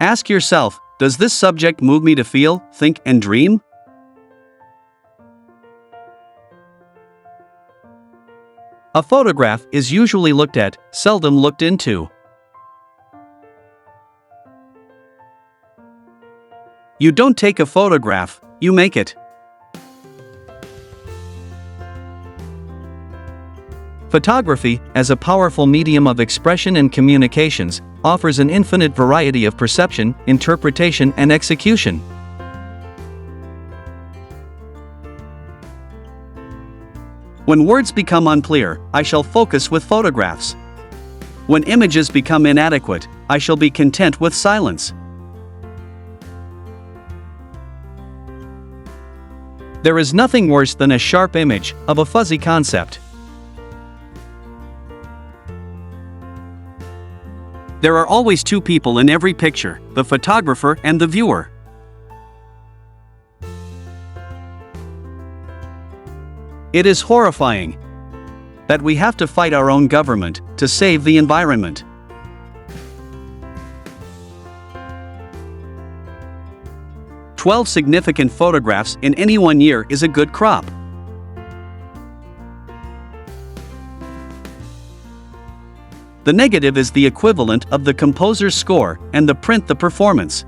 Ask yourself, does this subject move me to feel, think, and dream? A photograph is usually looked at, seldom looked into. You don't take a photograph, you make it. Photography, as a powerful medium of expression and communications, offers an infinite variety of perception, interpretation, and execution. When words become unclear, I shall focus with photographs. When images become inadequate, I shall be content with silence. There is nothing worse than a sharp image of a fuzzy concept. There are always two people in every picture, the photographer and the viewer. It is horrifying that we have to fight our own government to save the environment. "12 significant photographs in any one year is a good crop." The negative is the equivalent of the composer's score, and the print the performance.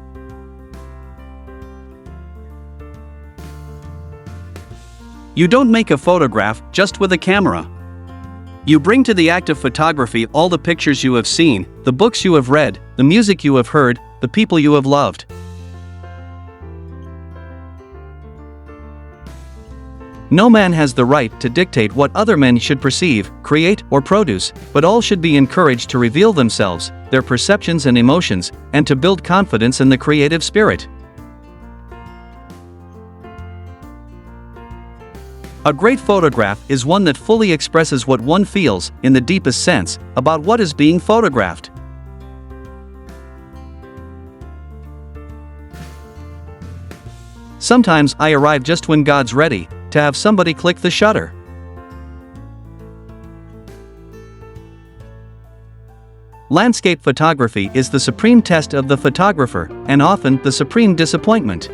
You don't make a photograph just with a camera. You bring to the act of photography all the pictures you have seen, the books you have read, the music you have heard, the people you have loved. No man has the right to dictate what other men should perceive, create, or produce, but all should be encouraged to reveal themselves, their perceptions and emotions, and to build confidence in the creative spirit. A great photograph is one that fully expresses what one feels, in the deepest sense, about what is being photographed. Sometimes I arrive just when God's ready to have somebody click the shutter. Landscape photography is the supreme test of the photographer, and often the supreme disappointment.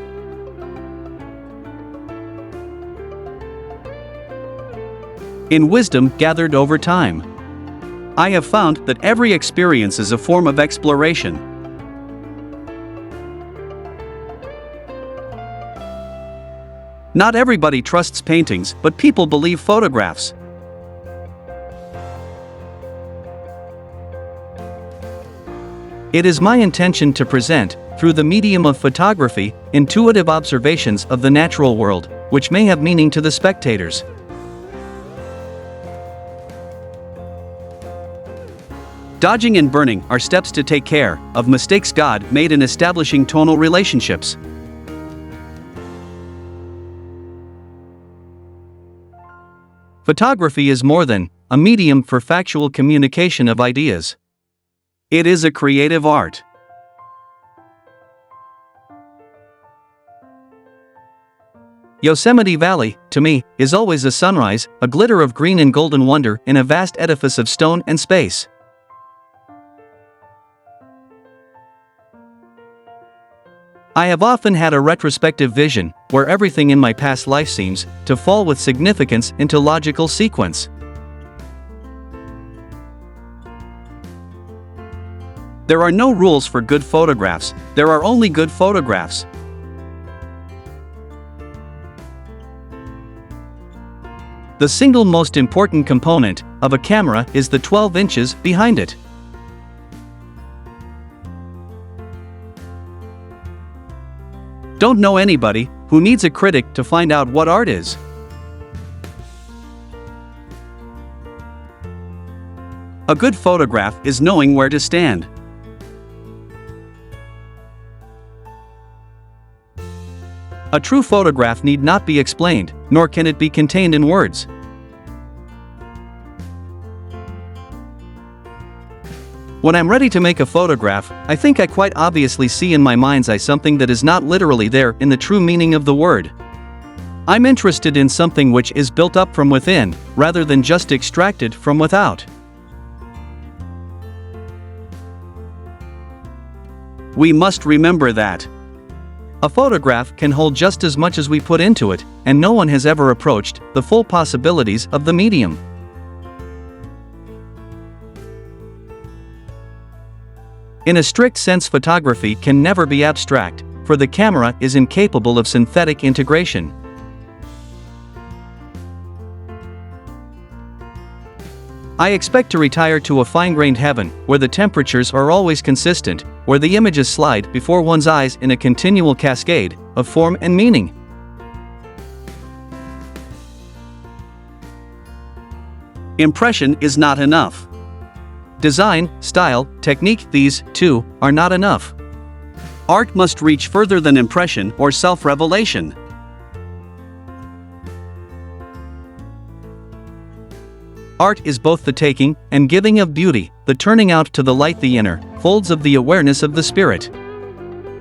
In wisdom gathered over time, I have found that every experience is a form of exploration. Not everybody trusts paintings, but people believe photographs. It is my intention to present, through the medium of photography, intuitive observations of the natural world, which may have meaning to the spectators. Dodging and burning are steps to take care of mistakes God made in establishing tonal relationships. Photography is more than a medium for factual communication of ideas. It is a creative art. Yosemite Valley, to me, is always a sunrise, a glitter of green and golden wonder in a vast edifice of stone and space. I have often had a retrospective vision, where everything in my past life seems to fall with significance into logical sequence. There are no rules for good photographs, there are only good photographs. The single most important component of a camera is the 12 inches behind it. Don't know anybody who needs a critic to find out what art is. A good photograph is knowing where to stand. A true photograph need not be explained, nor can it be contained in words. When I'm ready to make a photograph, I think I quite obviously see in my mind's eye something that is not literally there in the true meaning of the word. I'm interested in something which is built up from within, rather than just extracted from without. We must remember that a photograph can hold just as much as we put into it, and no one has ever approached the full possibilities of the medium. In a strict sense, photography can never be abstract, for the camera is incapable of synthetic integration. I expect to retire to a fine-grained heaven, where the temperatures are always consistent, where the images slide before one's eyes in a continual cascade of form and meaning. Impression is not enough. Design, style, technique, these, too, are not enough. Art must reach further than impression or self-revelation. Art is both the taking and giving of beauty, the turning out to the light the inner folds of the awareness of the spirit.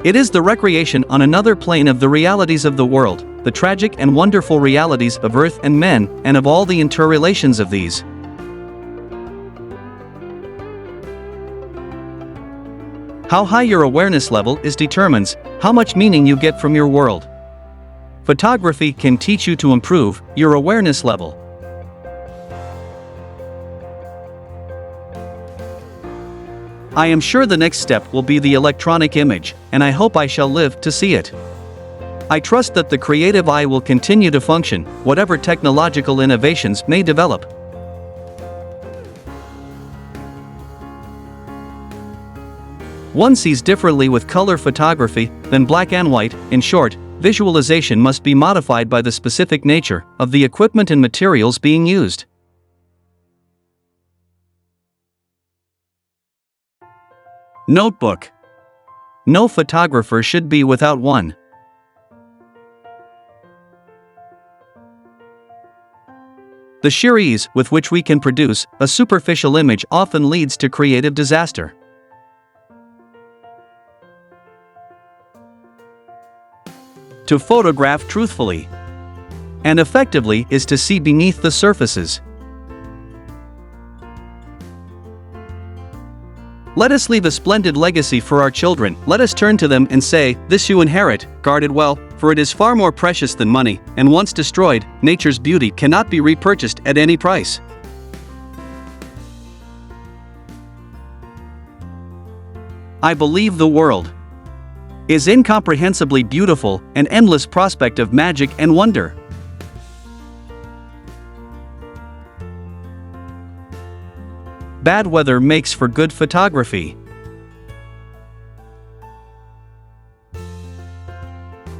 It is the recreation on another plane of the realities of the world, the tragic and wonderful realities of earth and men, and of all the interrelations of these. How high your awareness level is determines how much meaning you get from your world. Photography can teach you to improve your awareness level. I am sure the next step will be the electronic image, and I hope I shall live to see it. I trust that the creative eye will continue to function, whatever technological innovations may develop. One sees differently with color photography than black and white. In short, visualization must be modified by the specific nature of the equipment and materials being used. Notebook. No photographer should be without one. The sheer ease with which we can produce a superficial image often leads to creative disaster. To photograph truthfully and effectively is to see beneath the surfaces. Let us leave a splendid legacy for our children. Let us turn to them and say, "This you inherit, guard it well, for it is far more precious than money, and once destroyed, nature's beauty cannot be repurchased at any price." I believe the world is incomprehensibly beautiful, an endless prospect of magic and wonder. Bad weather makes for good photography.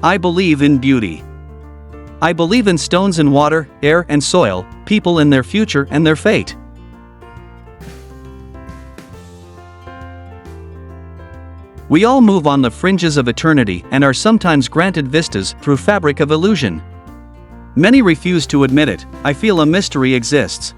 I believe in beauty. I believe in stones and water, air and soil, people and their future and their fate. We all move on the fringes of eternity and are sometimes granted vistas through fabric of illusion. Many refuse to admit it. I feel a mystery exists.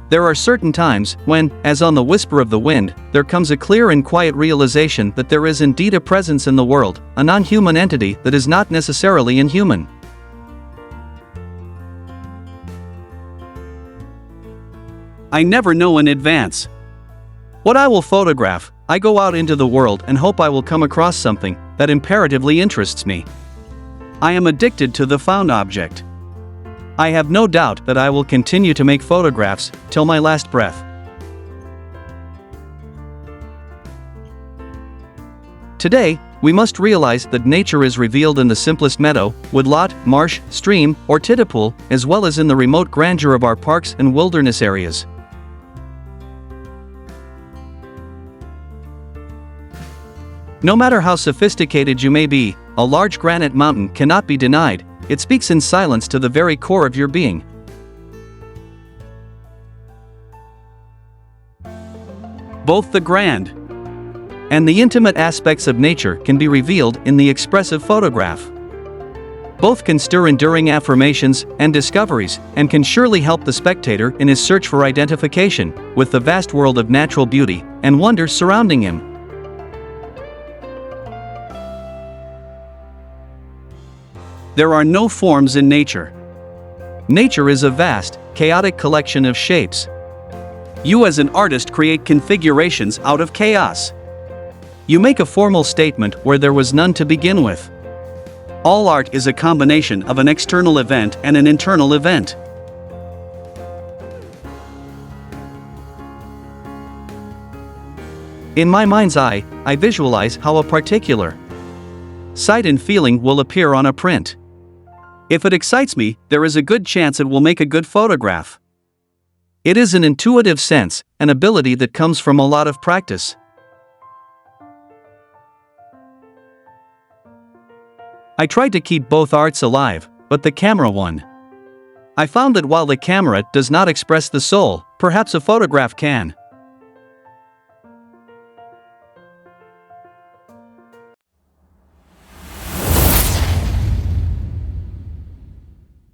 There are certain times when, as on the whisper of the wind, there comes a clear and quiet realization that there is indeed a presence in the world, a non-human entity that is not necessarily inhuman. I never know in advance what I will photograph. I go out into the world and hope I will come across something that imperatively interests me. I am addicted to the found object. I have no doubt that I will continue to make photographs till my last breath. Today, we must realize that nature is revealed in the simplest meadow, woodlot, marsh, stream, or tidal, as well as in the remote grandeur of our parks and wilderness areas. No matter how sophisticated you may be, a large granite mountain cannot be denied. It speaks in silence to the very core of your being. Both the grand and the intimate aspects of nature can be revealed in the expressive photograph. Both can stir enduring affirmations and discoveries, and can surely help the spectator in his search for identification with the vast world of natural beauty and wonder surrounding him. There are no forms in nature. Nature is a vast, chaotic collection of shapes. You as an artist create configurations out of chaos. You make a formal statement where there was none to begin with. All art is a combination of an external event and an internal event. In my mind's eye, I visualize how a particular sight and feeling will appear on a print. If it excites me, there is a good chance it will make a good photograph. It is an intuitive sense, an ability that comes from a lot of practice. I tried to keep both arts alive, but the camera won. I found that while the camera does not express the soul, perhaps a photograph can.